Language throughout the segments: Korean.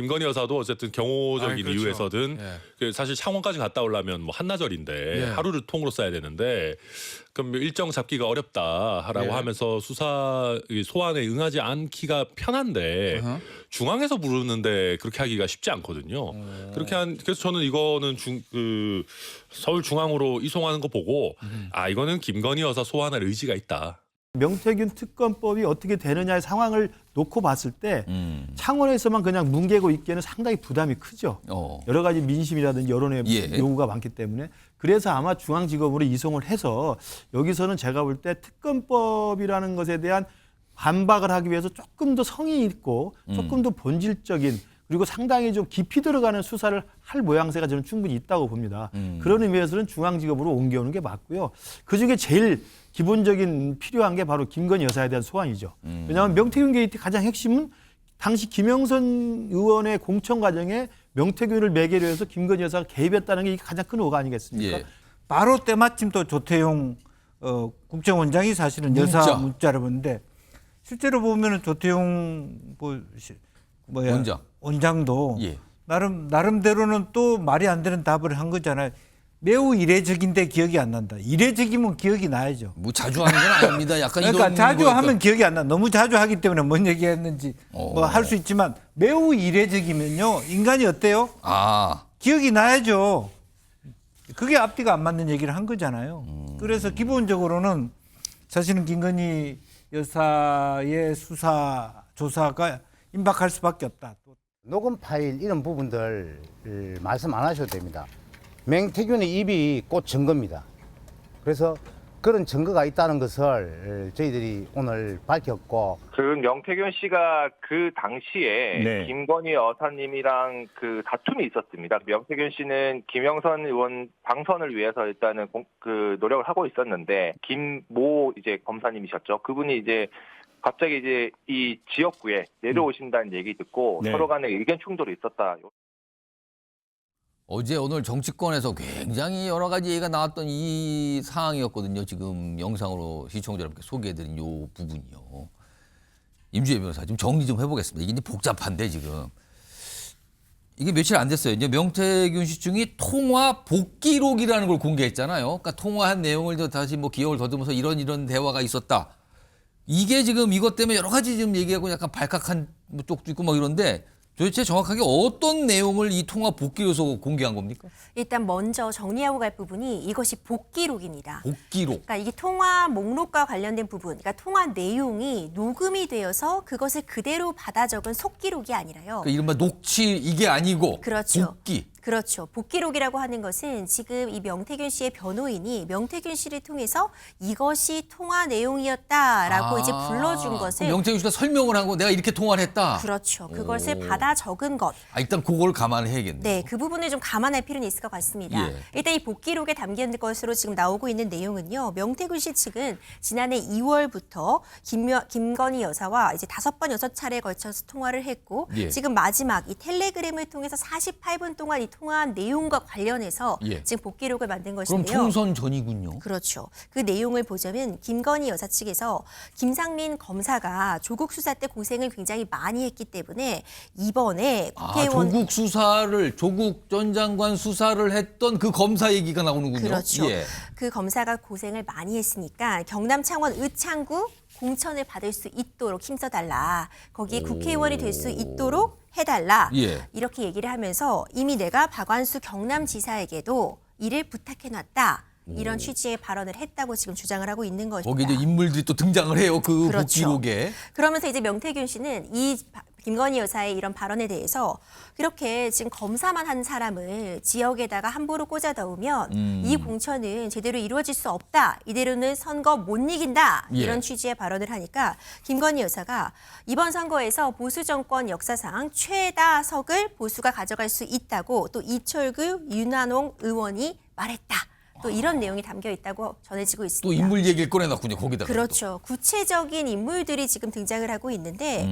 김건희 여사도 어쨌든 경호적인 그렇죠. 이유에서든 예. 사실 창원까지 갔다 오려면 뭐 한나절인데 예. 하루를 통으로 써야 되는데 그럼 일정 잡기가 어렵다라고 예. 하면서 수사 소환에 응하지 않기가 편한데 중앙에서 부르는데 그렇게 하기가 쉽지 않거든요. 그래서 저는 이거는 서울 중앙으로 이송하는 거 보고 아 이거는 김건희 여사 소환할 의지가 있다. 명태균 특검법이 어떻게 되느냐의 상황을 놓고 봤을 때 창원에서만 그냥 뭉개고 있기에는 상당히 부담이 크죠. 여러 가지 민심이라든지 여론의 예. 요구가 많기 때문에 그래서 아마 중앙지검으로 이송을 해서 여기서는 제가 볼 때 특검법이라는 것에 대한 반박을 하기 위해서 조금 더 성의 있고 조금 더 본질적인 그리고 상당히 좀 깊이 들어가는 수사를 할 모양새가 저는 충분히 있다고 봅니다. 그런 의미에서는 중앙지검으로 옮겨오는 게 맞고요. 그중에 제일 기본적인 필요한 게 바로 김건희 여사에 대한 소환이죠. 왜냐하면 명태균 게이트 가장 핵심은 당시 김영선 의원의 공천 과정에 명태균을 매개로 해서 김건희 여사가 개입했다는 게 가장 큰 오가 아니겠습니까? 예. 바로 때마침 또 조태용 국정원장이 사실은 여사 문자를 보는데 실제로 보면은 조태용 원장도 예. 나름대로는 또 말이 안 되는 답을 한 거잖아요. 매우 이례적인데 기억이 안 난다. 이례적이면 기억이 나야죠. 뭐 자주 하는 건 아닙니다. 약간 그러니까 이런 자주 거였던- 하면 기억이 안 나. 너무 자주 하기 때문에 뭔 얘기했는지 뭐 할 수 있지만 매우 이례적이면요. 인간이 어때요? 아, 기억이 나야죠. 그게 앞뒤가 안 맞는 얘기를 한 거잖아요. 그래서 기본적으로는 사실은 김건희 여사의 수사 조사가 임박할 수밖에 없다. 녹음 파일 이런 부분들 말씀 안 하셔도 됩니다. 맹태균의 입이 곧 증거입니다. 그래서 그런 증거가 있다는 것을 저희들이 오늘 밝혔고 그 명태균 씨가 그 당시에 네. 김건희 여사님이랑 그 다툼이 있었습니다. 명태균 씨는 김영선 의원 당선을 위해서 일단은 그 노력을 하고 있었는데 김모 이제 검사님이셨죠. 그분이 이제 갑자기 이제 이 지역구에 내려오신다는 얘기 듣고 서로 간에 의견 충돌이 있었다. 어제 오늘 정치권에서 굉장히 여러 가지 얘기가 나왔던 이 상황이었거든요. 지금 영상으로 시청자 여러분께 소개해드린 이 부분이요. 임주혜 변호사 좀 정리 좀 해보겠습니다. 이게 이제 복잡한데 지금. 이게 며칠 안 됐어요. 이제 명태균 씨 중이 통화 복기록이라는 걸 공개했잖아요. 그러니까 통화한 내용을 다시 뭐 기억을 더듬어서 이런 대화가 있었다. 이게 지금 이것 때문에 여러 가지 지금 얘기하고 약간 발칵한 쪽도 있고 막 이런데 도대체 정확하게 어떤 내용을 이 통화 복기록에서 공개한 겁니까? 일단 먼저 정리하고 갈 부분이 이것이 복기록입니다. 복기록. 그러니까 이게 통화 목록과 관련된 부분, 그러니까 통화 내용이 녹음이 되어서 그것을 그대로 받아 적은 속기록이 아니라요. 그러니까 이른바 녹취 이게 아니고 그렇죠. 복기. 그렇죠. 복기록이라고 하는 것은 지금 이 명태균 씨의 변호인이 명태균 씨를 통해서 이것이 통화 내용이었다라고 이제 불러준 것을 명태균 씨가 설명을 하고 내가 이렇게 통화를 했다. 그렇죠. 그것을 받아 적은 것. 일단 그걸 감안해야겠네요. 네, 그 부분을 좀 감안할 필요는 있을 것 같습니다. 예. 일단 이 복기록에 담긴 것으로 지금 나오고 있는 내용은요. 명태균 씨 측은 지난해 2월부터 김건희 여사와 이제 5번, 6차례에 걸쳐서 통화를 했고 예. 지금 마지막 이 텔레그램을 통해서 48분 동안 이 통화한 내용과 관련해서 예. 지금 복기록을 만든 그럼 것인데요. 총선 전이군요. 그렇죠. 그 내용을 보자면 김건희 여사 측에서 김상민 검사가 조국 수사 때 고생을 굉장히 많이 했기 때문에 이번에 국회의원 조국 전 장관 수사를 했던 그 검사 얘기가 나오는군요. 그렇죠. 예. 그 검사가 고생을 많이 했으니까 경남 창원 의창구 공천을 받을 수 있도록 힘써달라. 거기에 국회의원이 될 수 있도록 해달라. 예. 이렇게 얘기를 하면서 이미 내가 박완수 경남지사에게도 이를 부탁해놨다. 이런 취지의 발언을 했다고 지금 주장을 하고 있는 것입니다. 거기 이제 인물들이 또 등장을 해요. 그 그렇죠. 복기록에. 그러면서 이제 명태균 씨는 이 김건희 여사의 이런 발언에 대해서 그렇게 지금 검사만 한 사람을 지역에다가 함부로 꽂아 넣으면 이 공천은 제대로 이루어질 수 없다. 이대로는 선거 못 이긴다. 예. 이런 취지의 발언을 하니까 김건희 여사가 이번 선거에서 보수 정권 역사상 최다석을 보수가 가져갈 수 있다고 또 이철규, 윤한홍 의원이 말했다. 또 이런 내용이 담겨 있다고 전해지고 있습니다. 또 인물 얘기를 꺼내놨군요. 거기다가. 그렇죠. 구체적인 인물들이 지금 등장을 하고 있는데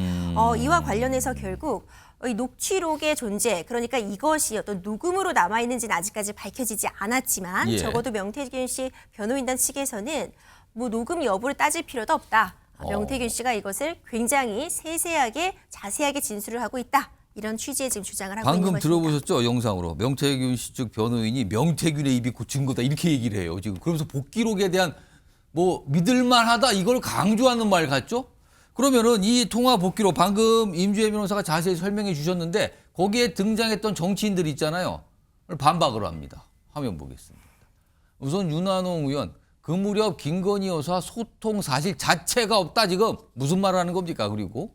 이와 관련해서 결국 이 녹취록의 존재, 그러니까 이것이 어떤 녹음으로 남아있는지는 아직까지 밝혀지지 않았지만 예. 적어도 명태균 씨 변호인단 측에서는 뭐 녹음 여부를 따질 필요도 없다. 명태균 씨가 이것을 굉장히 세세하게 자세하게 진술을 하고 있다. 이런 취지의 지금 주장을 하고 방금 있는 것입니다. 들어보셨죠? 영상으로. 명태균 씨 측 변호인이 명태균의 입이 곧 증거다 이렇게 얘기를 해요. 지금 그러면서 복기록에 대한 뭐 믿을만하다 이걸 강조하는 말 같죠? 그러면은 이 통화 복기록 방금 임주혜 변호사가 자세히 설명해 주셨는데 거기에 등장했던 정치인들 있잖아요. 반박을 합니다. 화면 보겠습니다. 우선 윤한홍 의원 그 무렵 김건희 여사 소통 사실 자체가 없다 지금 무슨 말을 하는 겁니까? 그리고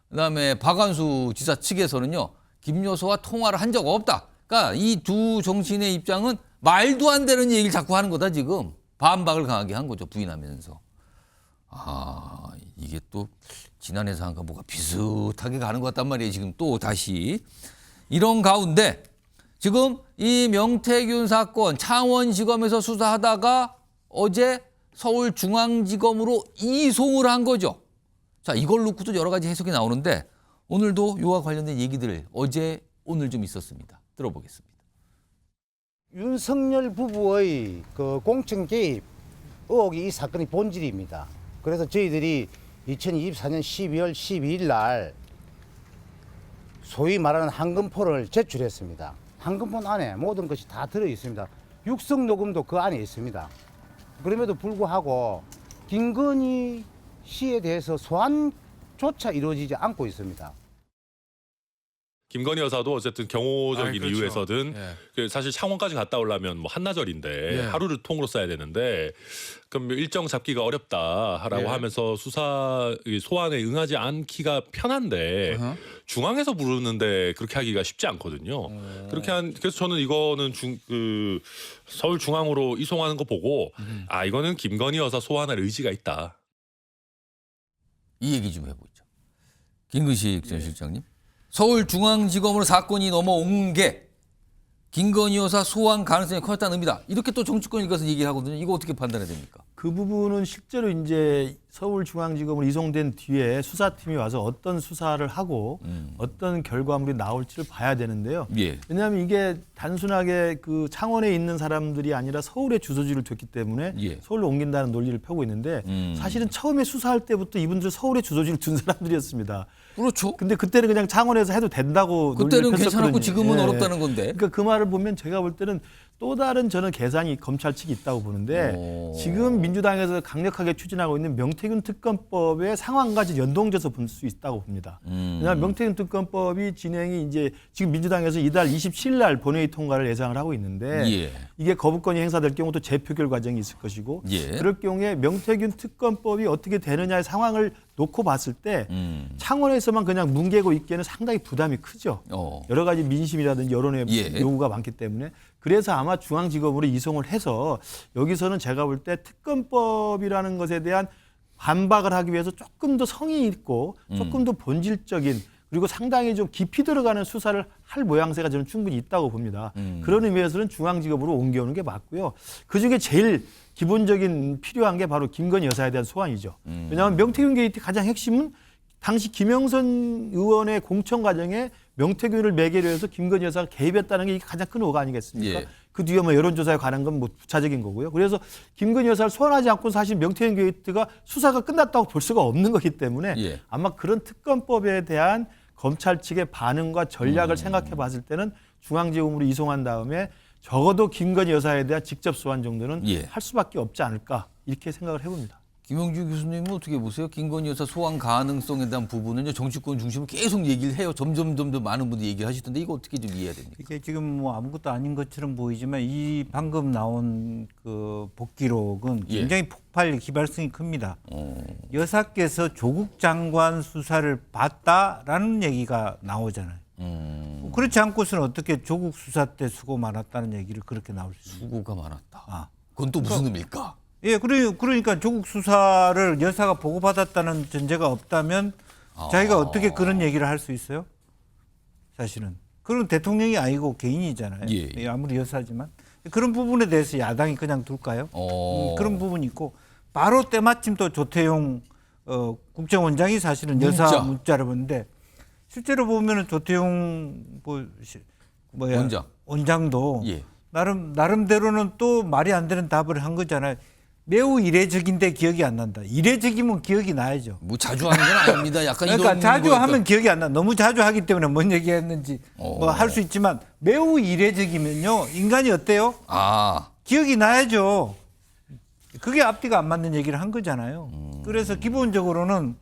그다음에 박완수 지사 측에서는요. 김 여사와 통화를 한 적 없다. 그러니까 이 두 정치인의 입장은 말도 안 되는 얘기를 자꾸 하는 거다 지금. 반박을 강하게 한 거죠. 부인하면서. 아 이게 또 지난해 사안과 뭐가 비슷하게 가는 것 같단 말이에요. 지금 또 다시. 이런 가운데 지금 이 명태균 사건 창원지검에서 수사하다가 어제 서울중앙지검으로 이송을 한 거죠. 자, 이걸 놓고도 여러 가지 해석이 나오는데 오늘도 이와 관련된 얘기들 어제 오늘 좀 있었습니다. 들어보겠습니다. 윤석열 부부의 그 공천 개입 의혹이 이 사건의 본질입니다. 그래서 저희들이 2024년 12월 12일 날 소위 말하는 한금포를 제출했습니다. 한금포 안에 모든 것이 다 들어 있습니다. 육성 녹음도 그 안에 있습니다. 그럼에도 불구하고 김건희 씨에 대해서 소환조차 이루어지지 않고 있습니다. 김건희 여사도 어쨌든 경호적인 그렇죠. 이유에서든 예. 그 사실 창원까지 갔다 오려면 뭐 한나절인데 예. 하루를 통으로 써야 되는데 그럼 일정 잡기가 어렵다라고 예. 하면서 수사 소환에 응하지 않기가 편한데 어허. 중앙에서 부르는데 그렇게 하기가 쉽지 않거든요. 그래서 저는 이거는 서울 중앙으로 이송하는 거 보고 아 이거는 김건희 여사 소환할 의지가 있다. 이 얘기 좀 해보죠. 김근식 전 실장님. 서울중앙지검으로 사건이 넘어온 게 김건희 여사 소환 가능성이 커졌다는 의미다. 이렇게 또 정치권이 가서 얘기를 하거든요. 이거 어떻게 판단해야 됩니까? 그 부분은 실제로 이제 서울중앙지검으로 이송된 뒤에 수사팀이 와서 어떤 수사를 하고 어떤 결과물이 나올지를 봐야 되는데요. 예. 왜냐하면 이게 단순하게 그 창원에 있는 사람들이 아니라 서울에 주소지를 뒀기 때문에 예. 서울로 옮긴다는 논리를 펴고 있는데 사실은 처음에 수사할 때부터 이분들 서울에 주소지를 둔 사람들이었습니다. 그렇죠. 근데 그때는 그냥 창원에서 해도 된다고 그때는 논리를 괜찮았고 폈었거든요. 지금은 예. 어렵다는 건데. 그러니까 그 말을 보면 제가 볼 때는 또 다른 저는 계산이 검찰 측이 있다고 보는데 오. 지금 민주당에서 강력하게 추진하고 있는 명태균 특검법의 상황까지 연동돼서 볼 수 있다고 봅니다. 왜냐하면 명태균 특검법이 진행이 이제 지금 민주당에서 이달 27일 날 본회의 통과를 예상을 하고 있는데 예. 이게 거부권이 행사될 경우 또 재표결 과정이 있을 것이고 예. 그럴 경우에 명태균 특검법이 어떻게 되느냐의 상황을 놓고 봤을 때 창원에서만 그냥 뭉개고 있기에는 상당히 부담이 크죠. 여러 가지 민심이라든지 여론의 예. 요구가 많기 때문에 그래서 아마 중앙지검으로 이송을 해서 여기서는 제가 볼 때 특검법이라는 것에 대한 반박을 하기 위해서 조금 더 성의 있고 조금 더 본질적인 그리고 상당히 좀 깊이 들어가는 수사를 할 모양새가 저는 충분히 있다고 봅니다. 그런 의미에서는 중앙지검으로 옮겨오는 게 맞고요. 그중에 제일 기본적인 필요한 게 바로 김건희 여사에 대한 소환이죠. 왜냐하면 명태균 게이트 가장 핵심은 당시 김영선 의원의 공천 과정에 명태균을 매개로 해서 김건희 여사가 개입했다는 게 가장 큰 오가 아니겠습니까? 예. 그 뒤에 뭐 여론조사에 관한 건 뭐 부차적인 거고요. 그래서 김건희 여사를 소환하지 않고 사실 명태균 게이트가 수사가 끝났다고 볼 수가 없는 거기 때문에 예. 아마 그런 특검법에 대한 검찰 측의 반응과 전략을 생각해 봤을 때는 중앙지검으로 이송한 다음에 적어도 김건희 여사에 대한 직접 소환 정도는 예. 할 수밖에 없지 않을까 이렇게 생각을 해봅니다. 김영주 교수님은 어떻게 보세요? 김건희 여사 소환 가능성에 대한 부분은 정치권 중심으로 계속 얘기를 해요. 점점 더 많은 분들이 얘기를 하시던데 이거 어떻게 좀 이해해야 됩니까? 이게 지금 뭐 아무것도 아닌 것처럼 보이지만 이 방금 나온 그 복기록은 예. 굉장히 폭발 기발성이 큽니다. 여사께서 조국 장관 수사를 봤다라는 얘기가 나오잖아요. 그렇지 않고서는 어떻게 조국 수사 때 수고 많았다는 얘기를 그렇게 나올 수 있습니까? 수고가 많았다. 아. 그건 또 무슨 의미일까? 예, 그러니까 조국 수사를 여사가 보고받았다는 전제가 없다면 자기가 어떻게 그런 얘기를 할 수 있어요? 사실은. 그런 대통령이 아니고 개인이잖아요. 예. 예, 아무리 여사지만. 그런 부분에 대해서 야당이 그냥 둘까요? 그런 부분이 있고 바로 때마침 또 조태용 국정원장이 사실은 여사 문자를 보는데 실제로 보면은 조태용 원장도 예. 나름대로는 또 말이 안 되는 답을 한 거잖아요. 매우 이례적인데 기억이 안 난다. 이례적이면 기억이 나야죠. 뭐 자주 하는 건 아닙니다. 약간 그러니까 이런 자주 거였던- 하면 기억이 안 나. 너무 자주 하기 때문에 뭔 얘기했는지 뭐 할 수 있지만 매우 이례적이면요. 인간이 어때요? 아, 기억이 나야죠. 그게 앞뒤가 안 맞는 얘기를 한 거잖아요. 그래서 기본적으로는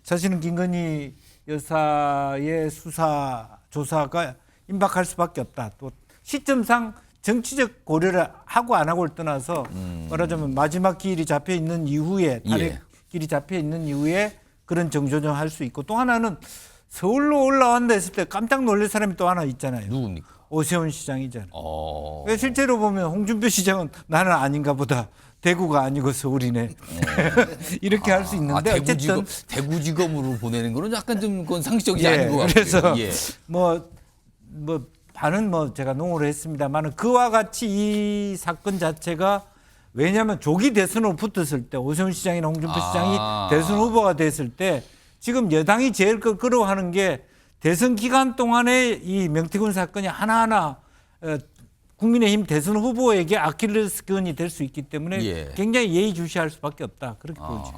사실은 김건희 여사의 수사 조사가 임박할 수밖에 없다. 또 시점상 정치적 고려를 하고 안 하고를 떠나서 말하자면 마지막 기일이 잡혀 있는 이후에 탄핵 길이 잡혀 있는 이후에 그런 정조정할 수 있고 또 하나는 서울로 올라왔다 했을 때 깜짝 놀랄 사람이 또 하나 있잖아요. 누굽니까? 오세훈 시장이잖아요. 어. 실제로 보면 홍준표 시장은 나는 아닌가 보다. 대구가 아니고 서울이네. 이렇게 할 수 있는데 어쨌든 대구지검으로 보내는 거는 약간 좀 그건 상식적이지 예, 않은 것 같아요. 그래서 예. 뭐 반은 뭐 제가 농으로 했습니다만 그와 같이 이 사건 자체가 왜냐하면 조기 대선으로 붙었을 때 오세훈 시장이나 홍준표 시장이 대선 후보가 됐을 때 지금 여당이 제일 끌어하는 게 대선 기간 동안에 이 명태균 사건이 하나하나 국민의힘 대선 후보에게 아킬레스건이 될 수 있기 때문에 예. 굉장히 예의주시할 수밖에 없다. 그렇게 보죠.